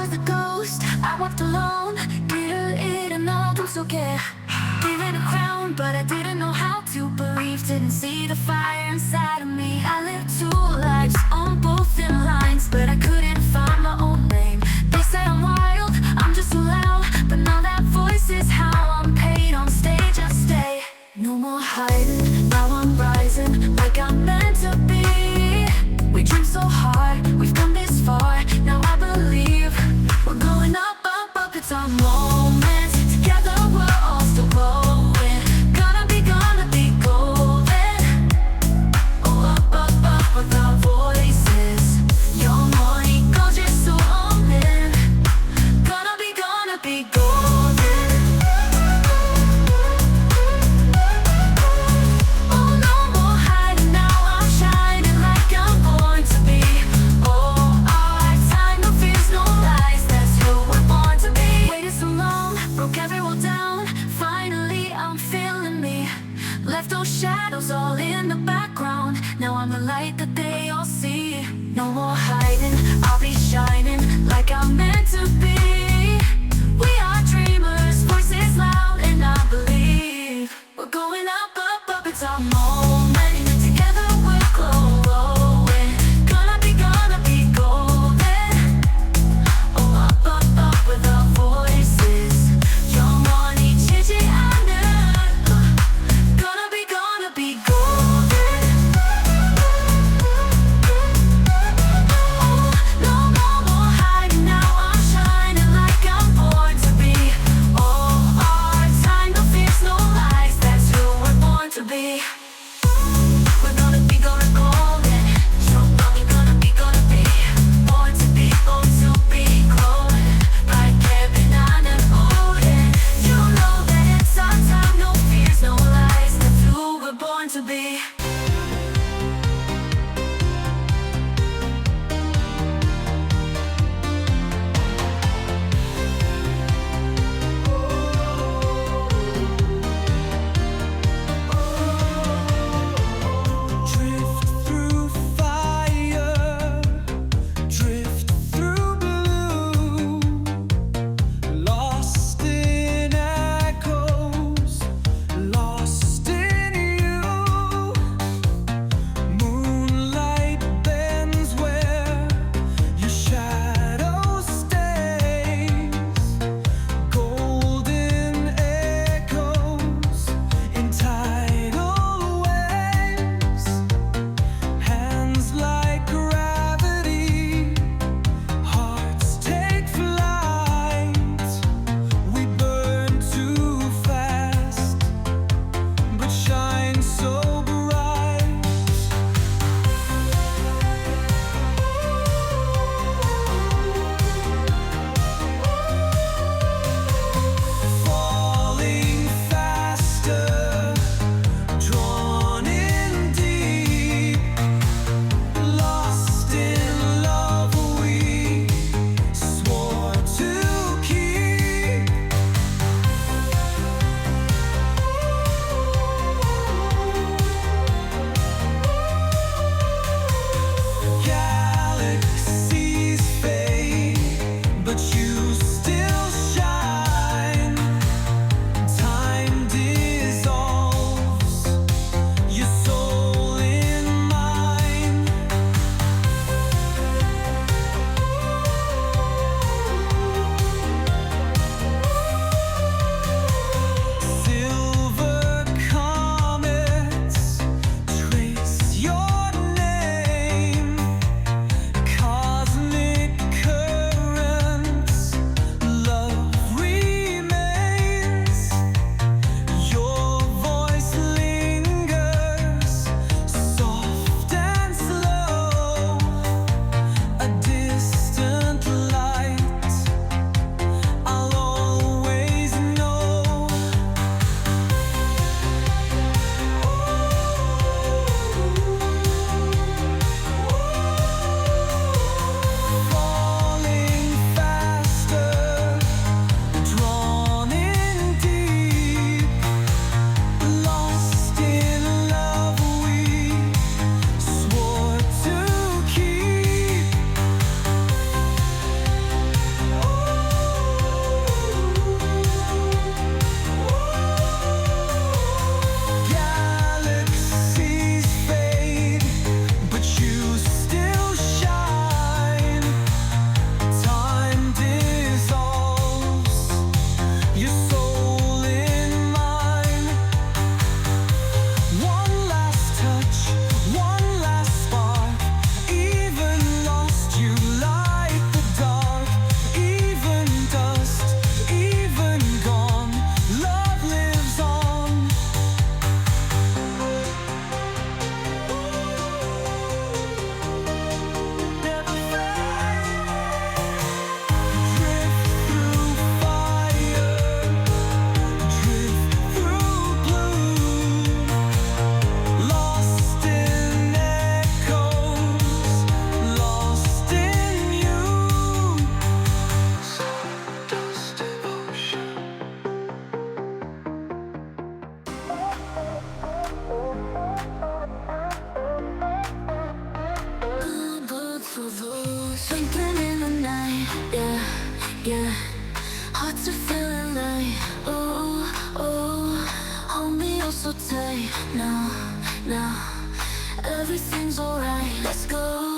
was the ghost, I walked alone. 이른 어둠 속에 given a crown, but I didn't know how to believe. Didn't see the fire inside of me. I lived two lives on both thin lines, but I couldn't find my own name. They say I'm wild, I'm just too loud, but now that voice is how I'm paid. On stage I stay, no more hiding. Now I'm rising like I'm meant to be. We dream so hard, we've come this far. Now I believe we're going up, up, up. It's our moment. Together we're all still glowing. Gonna be golden. Oh, up, up, up with our voices. 영원히 꺼질 수 없는. Gonna be golden. Oh, no more hiding. Now I'm shining like I'm born to be. Oh, our time, no fears, no lies. That's who we're born to be. Waited so long, broke every wall down. Finally, I'm feeling me. Left those shadows all in the background. Now I'm the light that they all see. No more hiding, I'll be shining like I'm meant to be. We are dreamers, voices loud, and I believe we're going up, up, up. It's our moment. Together we're glowing. Gonna be golden. Oh, up, up, up with our voices. 영원히 지지 않는. Gonna be golden. Oh, no more everything's alright. Let's go.